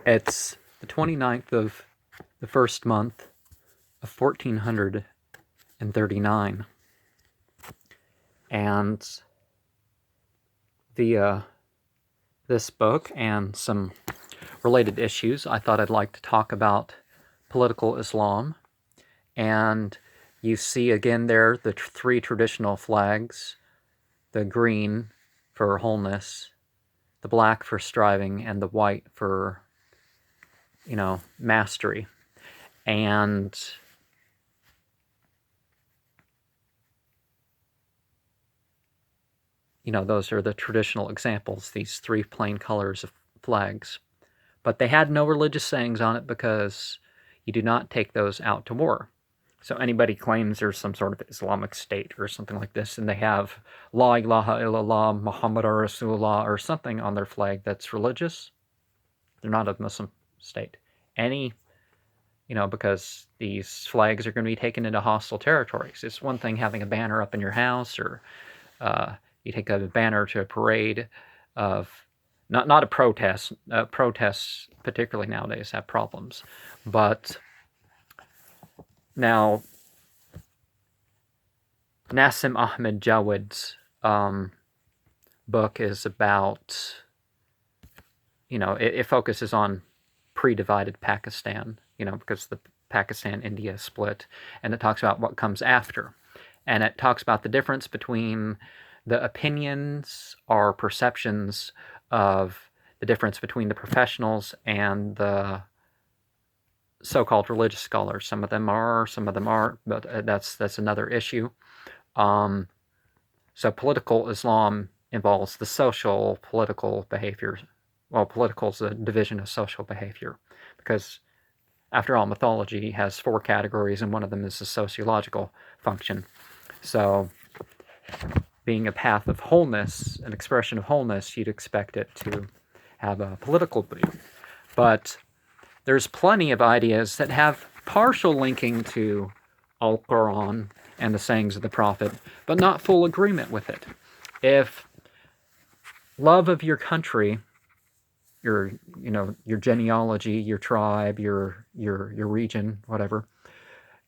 It's the 29th of the first month of 1439. And via this book and some related issues, I thought I'd like to talk about political Islam. And you see again there the three traditional flags: the green for wholeness, the black for striving, and the white for, mastery. And those are the traditional examples, these three plain colors of flags. But they had no religious sayings on it because you do not take those out to war. So anybody claims there's some sort of Islamic State or something like this, and they have La ilaha illallah Muhammad Rasulullah or something on their flag that's religious, they're not a Muslim state. Because these flags are going to be taken into hostile territories. It's one thing having a banner up in your house, or you take a banner to a parade of, not a protest. Protests, particularly nowadays, have problems. But now, Nasim Ahmad Jawed's book is about, it focuses on Predivided Pakistan, because the Pakistan-India split, and it talks about what comes after. And it talks about the difference between the opinions or perceptions of the difference between the professionals and the so-called religious scholars. Some of them are, some of them aren't, but that's another issue. So political Islam involves the social, political behavior. Well, political is a division of social behavior, because after all, mythology has four categories, and one of them is the sociological function. So, being a path of wholeness, an expression of wholeness, you'd expect it to have a political view. But there's plenty of ideas that have partial linking to Al-Quran and the sayings of the Prophet, but not full agreement with it. If love of your country, your genealogy, your tribe, your region, whatever,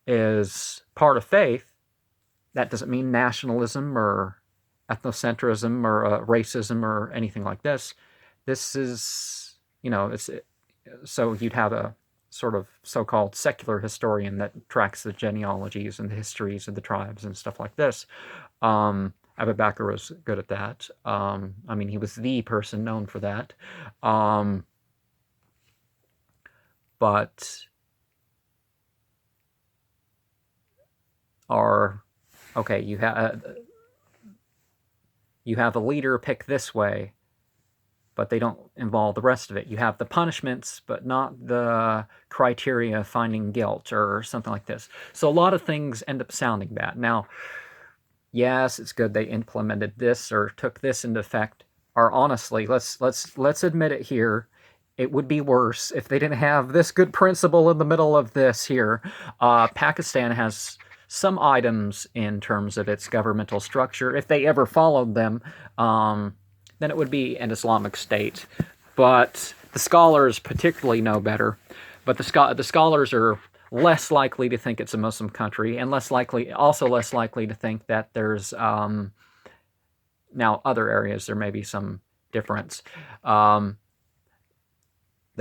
is part of faith, that doesn't mean nationalism or ethnocentrism or racism or anything like this. This is, so you'd have a sort of so-called secular historian that tracks the genealogies and the histories of the tribes and stuff like this. Abu Bakr was good at that. He was the person known for that. But you have a leader pick this way, but they don't involve the rest of it. You have the punishments, but not the criteria of finding guilt or something like this. So a lot of things end up sounding bad. Now, yes, it's good they implemented this or took this into effect. Or honestly, let's admit it here, it would be worse if they didn't have this good principle in the middle of this here. Pakistan has some items in terms of its governmental structure. If they ever followed them, then it would be an Islamic State. But the scholars particularly know better. But the scholars are less likely to think it's a Muslim country, and less likely to think that there's now other areas there may be some difference, that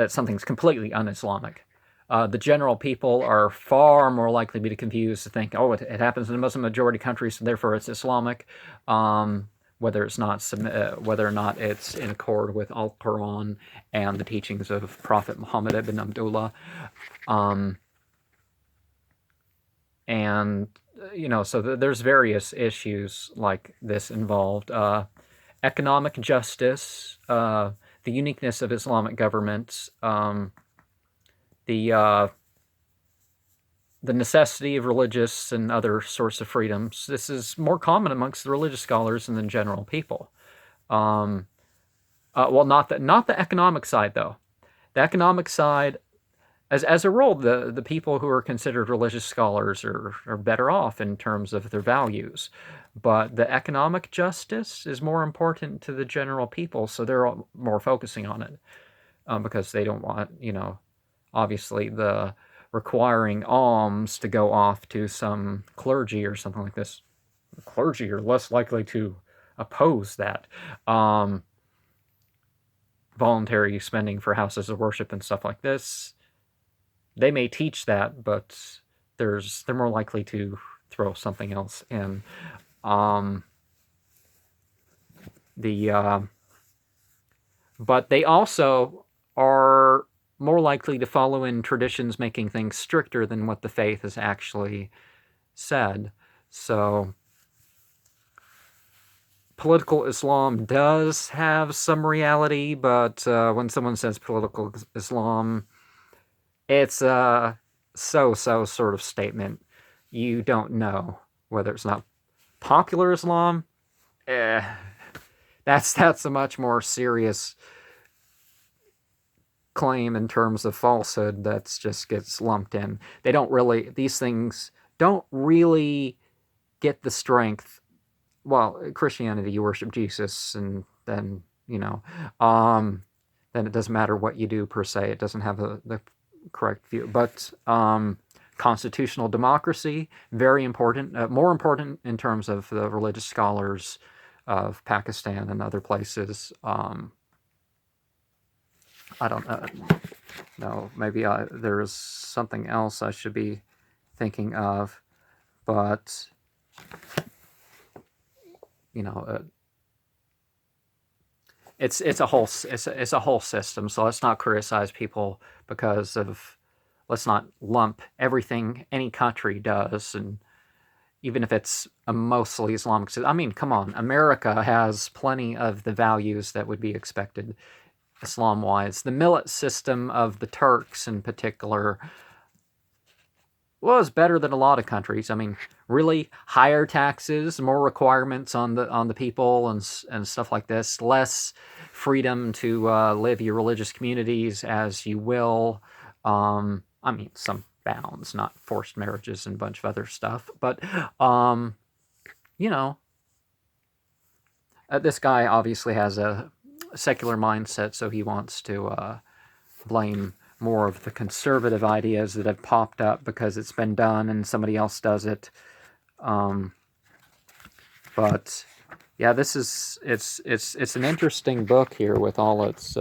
something's completely un-Islamic. The general people are far more likely to be confused, to think, oh, it happens in a Muslim majority country, so therefore it's Islamic, whether or not it's in accord with Al-Quran and the teachings of Prophet Muhammad ibn Abdullah. So there's various issues like this involved. Economic justice, the uniqueness of Islamic governments, the necessity of religious and other sorts of freedoms. This is more common amongst the religious scholars than the general people. Not the economic side, though. The economic side, as a rule, the people who are considered religious scholars are better off in terms of their values. But the economic justice is more important to the general people, so they're more focusing on it. because they don't want, obviously the requiring alms to go off to some clergy or something like this. The clergy are less likely to oppose that. Voluntary spending for houses of worship and stuff like this. They may teach that, but they're more likely to throw something else in. But they also are more likely to follow in traditions making things stricter than what the faith has actually said. So political Islam does have some reality, but when someone says political Islam, it's a so-so sort of statement. You don't know whether it's not popular Islam. That's a much more serious claim in terms of falsehood that just gets lumped in. These things don't really get the strength. Well, Christianity, you worship Jesus, and then, then it doesn't matter what you do per se. It doesn't have the correct view. But constitutional democracy, very important, more important in terms of the religious scholars of Pakistan and other places. I don't know. Maybe there's something else I should be thinking of, but it's a whole system. So let's not criticize people because of. Let's not lump everything any country does, and even if it's a mostly Islamic. I mean, come on, America has plenty of the values that would be expected Islam-wise. The millet system of the Turks in particular was better than a lot of countries. I mean, really higher taxes, more requirements on the people and stuff like this, less freedom to live your religious communities as you will. I mean, some bounds, not forced marriages and a bunch of other stuff. But, this guy obviously has a secular mindset, so he wants to blame more of the conservative ideas that have popped up because it's been done and somebody else does it. But yeah, it's an interesting book here with all its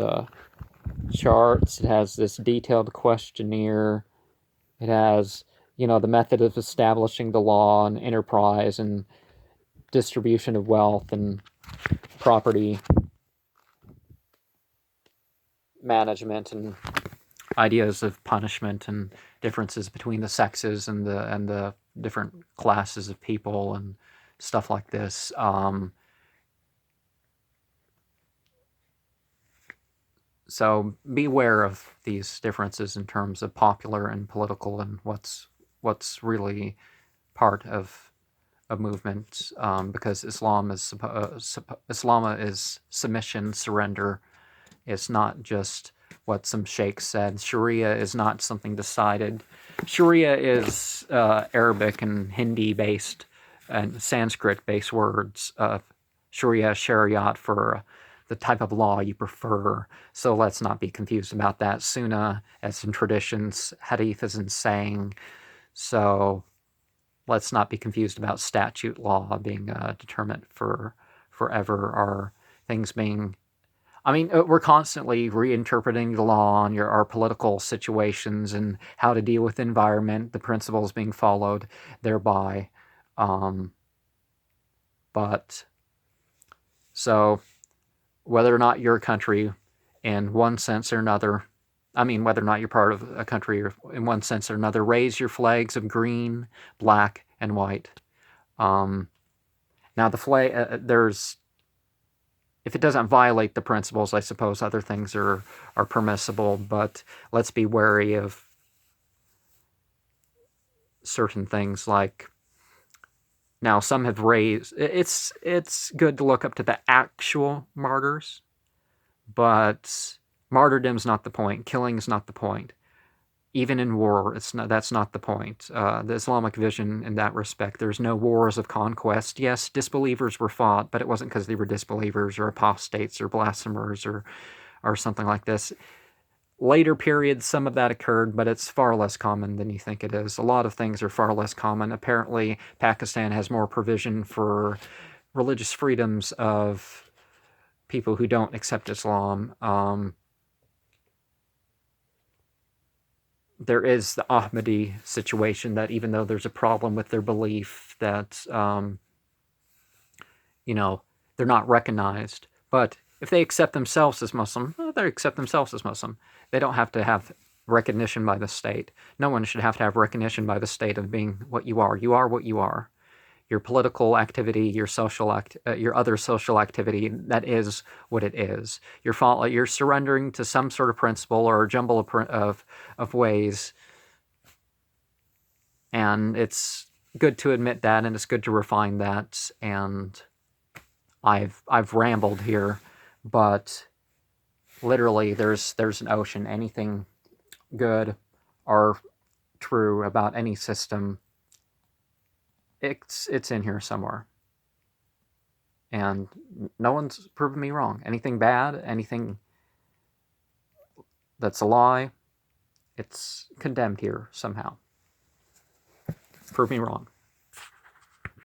charts. It has this detailed questionnaire. It has, the method of establishing the law and enterprise and distribution of wealth and property management and ideas of punishment and differences between the sexes and the different classes of people and stuff like this. So beware of these differences in terms of popular and political and what's really part of a movement, because Islam is submission, surrender. It's not just what some sheikh said. Sharia is not something decided. Sharia is Arabic and Hindi based and Sanskrit based words. Sharia, Shariat for the type of law you prefer. So let's not be confused about that. Sunnah, as in traditions, hadith is in saying. So let's not be confused about statute law being determined for forever, or things being. I mean, we're constantly reinterpreting the law and our political situations and how to deal with the environment, the principles being followed thereby. But so whether or not your country, in one sense or another, I mean, whether or not you're part of a country or in one sense or another, raise your flags of green, black, and white. Now, the flag, if it doesn't violate the principles, I suppose other things are permissible, but let's be wary of certain things like. Now, some have raised. It's good to look up to the actual martyrs, but martyrdom's not the point. Killing's not the point. Even in war, that's not the point. The Islamic vision in that respect, there's no wars of conquest. Yes, disbelievers were fought, but it wasn't because they were disbelievers or apostates or blasphemers or something like this. later periods, some of that occurred, but it's far less common than you think it is. A lot of things are far less common. Apparently, Pakistan has more provision for religious freedoms of people who don't accept Islam. There is the Ahmadi situation that even though there's a problem with their belief that, they're not recognized. But if they accept themselves as Muslim, they accept themselves as Muslim. They don't have to have recognition by the state. No one should have to have recognition by the state of being what you are. You are what you are. Your political activity, your your other social activity, that is what it is. You're surrendering to some sort of principle or a jumble of ways, and it's good to admit that, and it's good to refine that. And I've rambled here, but literally there's an ocean. Anything good or true about any system, it's in here somewhere. And no one's proven me wrong. Anything bad, anything that's a lie, it's condemned here somehow. Prove me wrong.